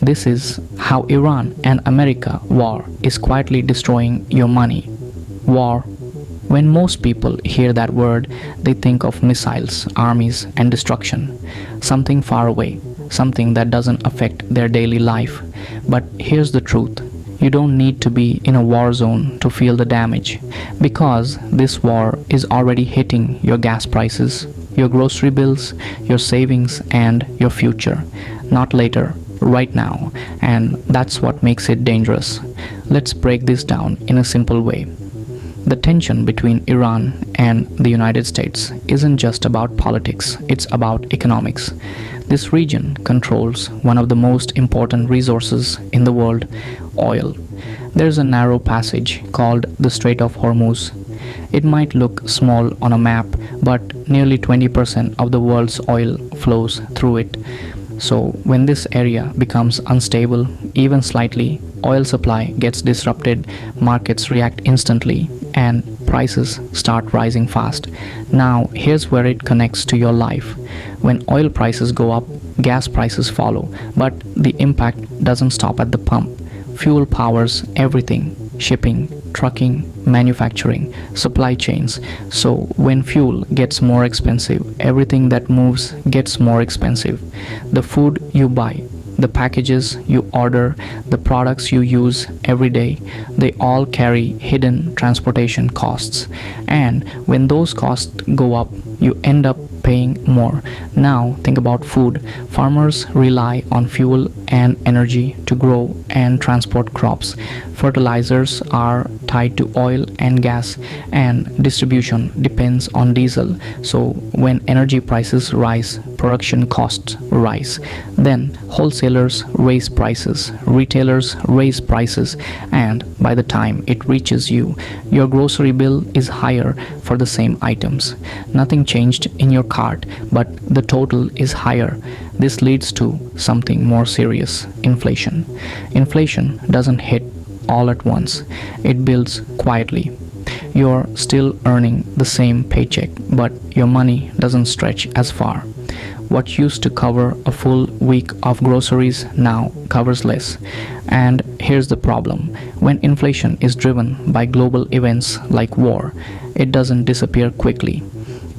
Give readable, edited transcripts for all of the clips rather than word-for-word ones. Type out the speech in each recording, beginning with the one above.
This is how Iran and America war is quietly destroying your money. War. When most people hear that word, they think of missiles, armies, and destruction. Something far away, something that doesn't affect their daily life. But here's the truth. You don't need to be in a war zone to feel the damage, because this war is already hitting your gas prices, your grocery bills, your savings, and your future. Not later, right now, and that's what makes it dangerous. Let's break this down in a simple way. The tension between Iran and the United States isn't just about politics, it's about economics. This region controls one of the most important resources in the world, oil. There's a narrow passage called the Strait of Hormuz. It might look small on a map, but nearly 20% of the world's oil flows through it. So when this area becomes unstable, even slightly, oil supply gets disrupted, markets react instantly, and prices start rising fast. Now, here's where it connects to your life. When oil prices go up, gas prices follow, but the impact doesn't stop at the pump. Fuel powers everything: shipping, trucking, manufacturing, supply chains. So when fuel gets more expensive, everything that moves gets more expensive. The food you buy, the packages you order, the products you use every day, they all carry hidden transportation costs. And when those costs go up, you end up paying more. Now think about food. Farmers rely on fuel and energy to grow and transport crops. Fertilizers are tied to oil and gas, and distribution depends on diesel. So when energy prices rise, production costs rise. Then wholesalers raise prices, retailers raise prices, and by the time it reaches you, your grocery bill is higher for the same items. Nothing changed in your cart, but the total is higher. This leads to something more serious: inflation. Inflation doesn't hit all at once, it builds quietly. You're still earning the same paycheck, but your money doesn't stretch as far. What used to cover a full week of groceries now covers less. And here's the problem: when inflation is driven by global events like war, it doesn't disappear quickly.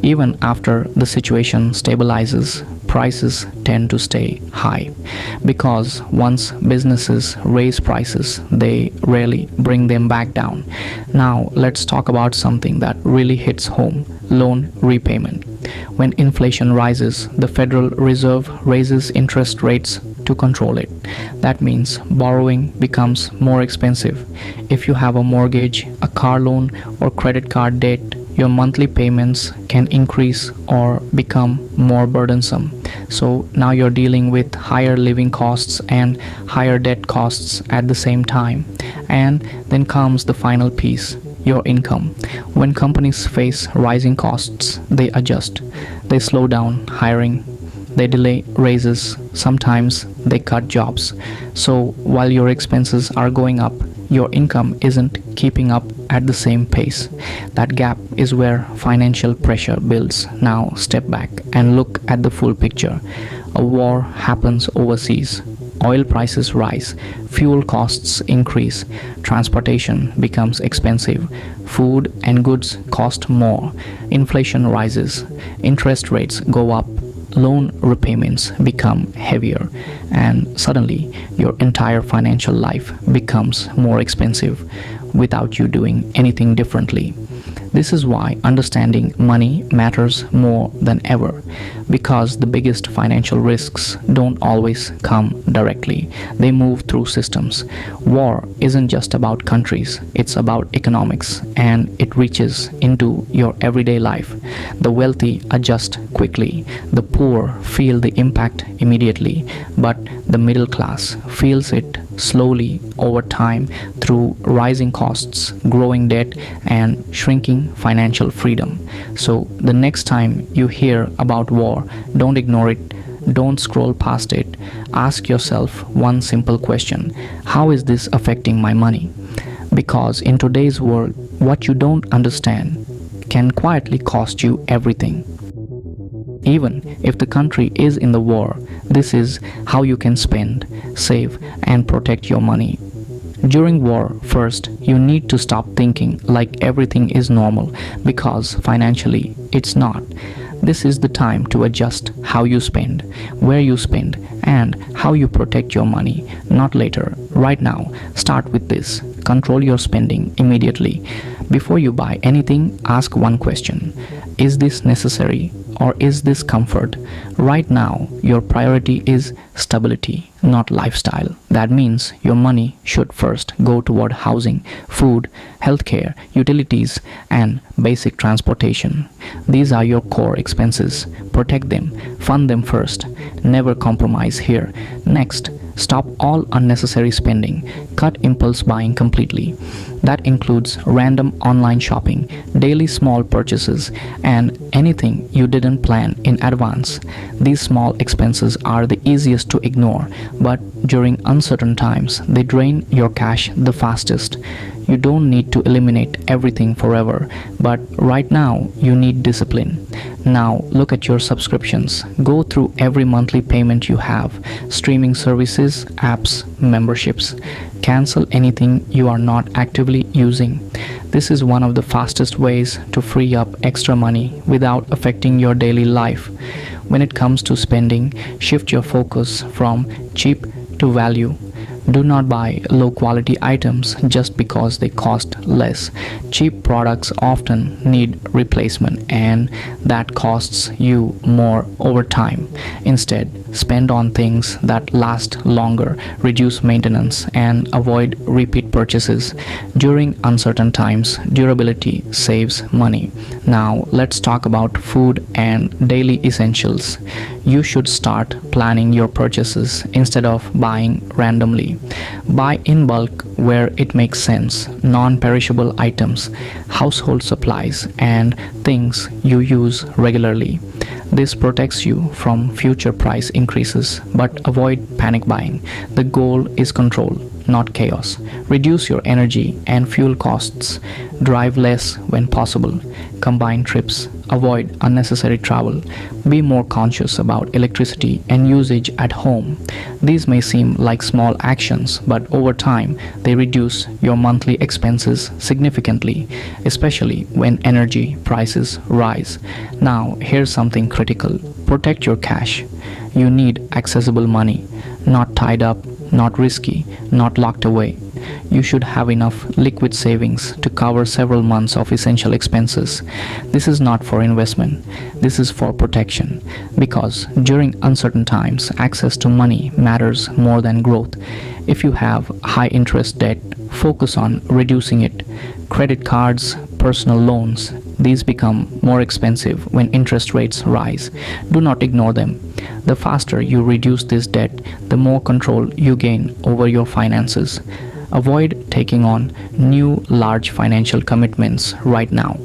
Even after the situation stabilizes, prices tend to stay high, because once businesses raise prices, they rarely bring them back down. Now let's talk about something that really hits home: loan repayment. When inflation rises, the Federal Reserve raises interest rates to control it. That means borrowing becomes more expensive. If you have a mortgage, a car loan, or credit card debt, your monthly payments can increase or become more burdensome. So now you're dealing with higher living costs and higher debt costs at the same time. And then comes the final piece: your income. When companies face rising costs, they adjust. They slow down hiring, they delay raises, sometimes they cut jobs. So while your expenses are going up, your income isn't keeping up at the same pace. That gap is where financial pressure builds. Now step back and look at the full picture. A war happens overseas. Oil prices rise, fuel costs increase, transportation becomes expensive, food and goods cost more, inflation rises, interest rates go up, loan repayments become heavier, and suddenly your entire financial life becomes more expensive without you doing anything differently. This is why understanding money matters more than ever, because the biggest financial risks don't always come directly. They move through systems. War isn't just about countries, it's about economics, and it reaches into your everyday life. The wealthy adjust quickly, the poor feel the impact immediately, but the middle class feels it slowly over time through rising costs, growing debt, and shrinking financial freedom. So the next time you hear about war, don't ignore it, don't scroll past it. Ask yourself one simple question: how is this affecting my money? Because in today's world, what you don't understand can quietly cost you everything. Even if the country is in the war, this is how you can spend, save, and protect your money. During war, first, you need to stop thinking like everything is normal because financially it's not. This is the time to adjust how you spend, where you spend, and how you protect your money, not later. Right now, start with this. Control your spending immediately. Before you buy anything, ask one question. Is this necessary or is this comfort? Right now, your priority is stability, not lifestyle. That means your money should first go toward housing, food, healthcare, utilities, and basic transportation. These are your core expenses. Protect them, fund them first. Never compromise here. Next, stop all unnecessary spending. Cut impulse buying completely. That includes random online shopping, daily small purchases, and anything you didn't plan in advance. These small expenses are the easiest to ignore, but during uncertain times, they drain your cash the fastest. You don't need to eliminate everything forever, but right now you need discipline. Now look at your subscriptions. Go through every monthly payment you have, streaming services, apps, memberships. Cancel anything you are not actively using. This is one of the fastest ways to free up extra money without affecting your daily life. When it comes to spending, shift your focus from cheap to value. Do not buy low quality items just because they cost less. Cheap products often need replacement and that costs you more over time. Instead, spend on things that last longer, reduce maintenance, and avoid repeat purchases. During uncertain times, durability saves money. Now, let's talk about food and daily essentials. You should start planning your purchases instead of buying randomly. Buy in bulk where it makes sense. Non-perishable items, household supplies, and things you use regularly. This protects you from future price increases, but avoid panic buying. The goal is control, not chaos. Reduce your energy and fuel costs. Drive less when possible. Combine trips. Avoid unnecessary travel. Be more conscious about electricity and usage at home. These may seem like small actions, but over time they reduce your monthly expenses significantly, especially when energy prices rise. Now, here's something critical. Protect your cash. You need accessible money, not tied up, not risky, not locked away. You should have enough liquid savings to cover several months of essential expenses. This is not for investment, this is for protection. Because during uncertain times, access to money matters more than growth. If you have high interest debt, focus on reducing it. Credit cards, personal loans, these become more expensive when interest rates rise. Do not ignore them. The faster you reduce this debt, the more control you gain over your finances. Avoid taking on new large financial commitments right now.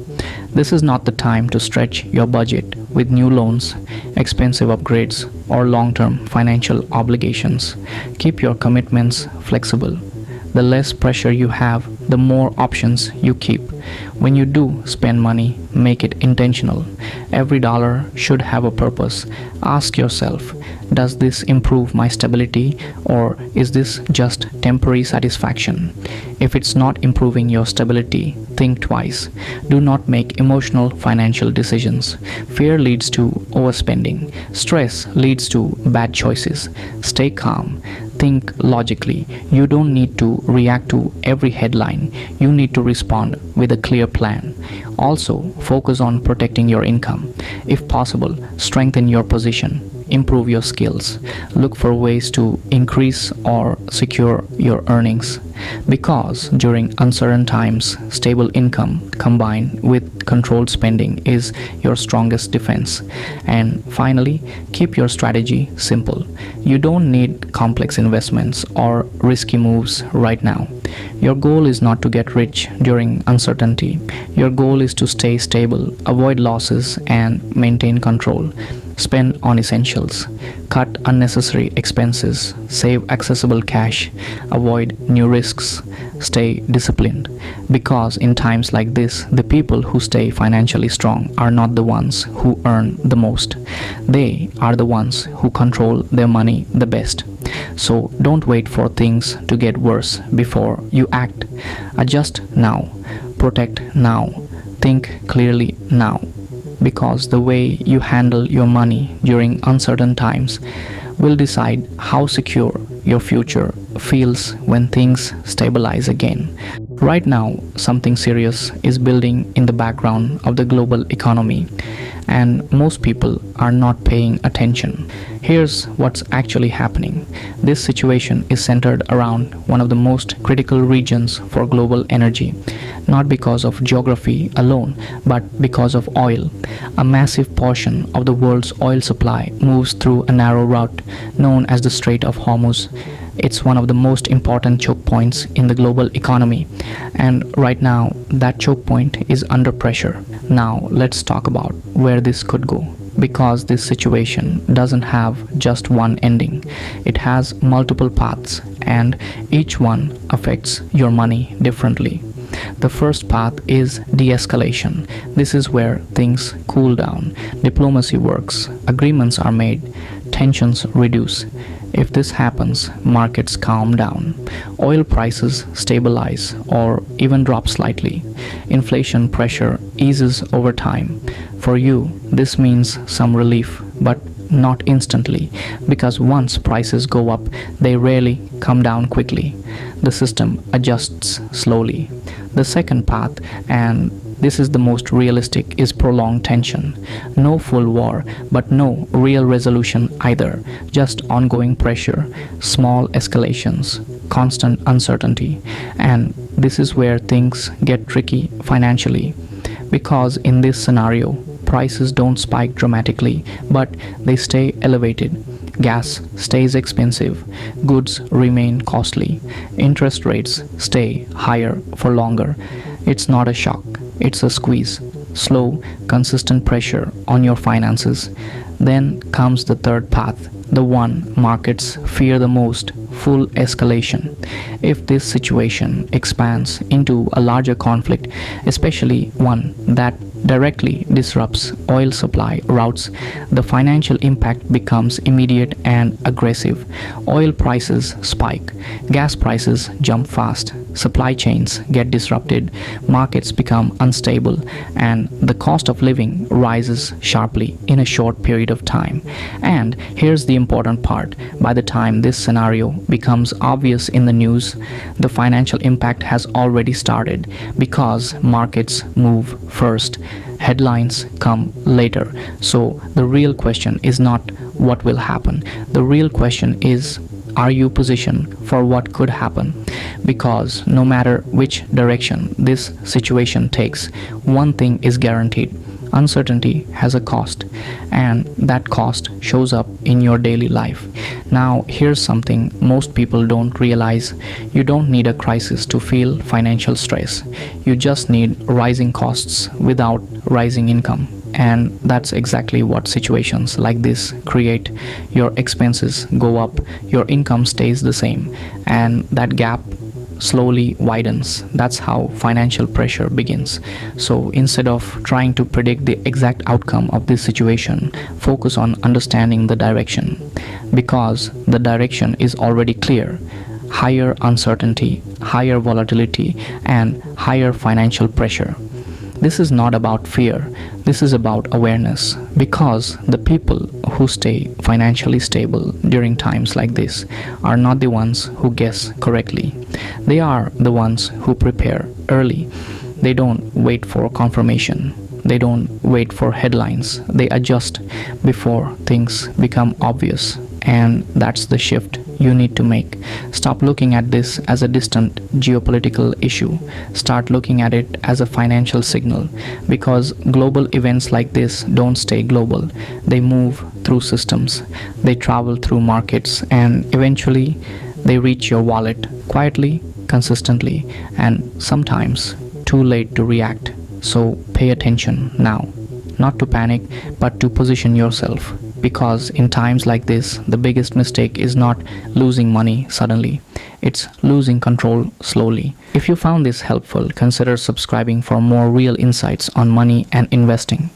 This is not the time to stretch your budget with new loans, expensive upgrades, or long-term financial obligations. Keep your commitments flexible. The less pressure you have, the more options you keep. When you do spend money, make it intentional. Every dollar should have a purpose. Ask yourself, does this improve my stability or is this just temporary satisfaction? If it's not improving your stability, think twice. Do not make emotional financial decisions. Fear leads to overspending. Stress leads to bad choices. Stay calm. Think logically. You don't need to react to every headline. You need to respond with a clear plan. Also, focus on protecting your income. If possible, strengthen your position. Improve your skills. Look for ways to increase or secure your earnings. Because during uncertain times, stable income combined with controlled spending is your strongest defense. And finally, keep your strategy simple. You don't need complex investments or risky moves right now. Your goal is not to get rich during uncertainty. Your goal is to stay stable, avoid losses, and maintain control. Spend on essentials, cut unnecessary expenses, save accessible cash, avoid new risks, stay disciplined. Because in times like this, the people who stay financially strong are not the ones who earn the most. They are the ones who control their money the best. So don't wait for things to get worse before you act. Adjust now, protect now, think clearly now. Because the way you handle your money during uncertain times will decide how secure your future feels when things stabilize again. Right now, something serious is building in the background of the global economy, and most people are not paying attention. Here's what's actually happening. This situation is centered around one of the most critical regions for global energy, not because of geography alone, but because of oil. A massive portion of the world's oil supply moves through a narrow route known as the Strait of Hormuz. It's one of the most important choke points in the global economy, and right now that choke point is under pressure. Now let's talk about where this could go. Because this situation doesn't have just one ending, it has multiple paths, and each one affects your money differently. The first path is de-escalation. This is where things cool down, diplomacy works, agreements are made, tensions reduce. If this happens, markets calm down, oil prices stabilize or even drop slightly, inflation pressure eases over time. For you, this means some relief, but not instantly, because once prices go up, they rarely come down quickly. The system adjusts slowly. The second path, and this is the most realistic, is prolonged tension. No full war, but no real resolution either. Just ongoing pressure, small escalations, constant uncertainty. And this is where things get tricky financially. Because in this scenario, prices don't spike dramatically, but they stay elevated. Gas stays expensive, goods remain costly, interest rates stay higher for longer. It's not a shock, it's a squeeze, slow, consistent pressure on your finances. Then comes the third path, the one markets fear the most, full escalation. If this situation expands into a larger conflict, especially one that directly disrupts oil supply routes, the financial impact becomes immediate and aggressive. Oil prices spike, gas prices jump fast, supply chains get disrupted, markets become unstable, and the cost of living rises sharply in a short period of time. And here's the important part. By the time this scenario becomes obvious in the news, the financial impact has already started, because markets move first, headlines come later. So the real question is not what will happen. The real question is, are you positioned for what could happen? Because no matter which direction this situation takes, one thing is guaranteed: uncertainty has a cost, and that cost shows up in your daily life. Now, here's something most people don't realize. You don't need a crisis to feel financial stress. You just need rising costs without rising income. And that's exactly what situations like this create. Your expenses go up, your income stays the same, and that gap slowly widens. That's how financial pressure begins. So instead of trying to predict the exact outcome of this situation, focus on understanding the direction, because the direction is already clear: higher uncertainty, higher volatility, and higher financial pressure. This is not about fear, this is about awareness, because the people who stay financially stable during times like this are not the ones who guess correctly. They are the ones who prepare early. They don't wait for confirmation. They don't wait for headlines. They adjust before things become obvious. And that's the shift you need to make. Stop looking at this as a distant geopolitical issue. Start looking at it as a financial signal, because global events like this don't stay global. They move through systems, they travel through markets, and eventually they reach your wallet quietly, consistently, and sometimes too late to react. So pay attention now, not to panic, but to position yourself. because in times like this, the biggest mistake is not losing money suddenly, it's losing control slowly. If you found this helpful, consider subscribing for more real insights on money and investing.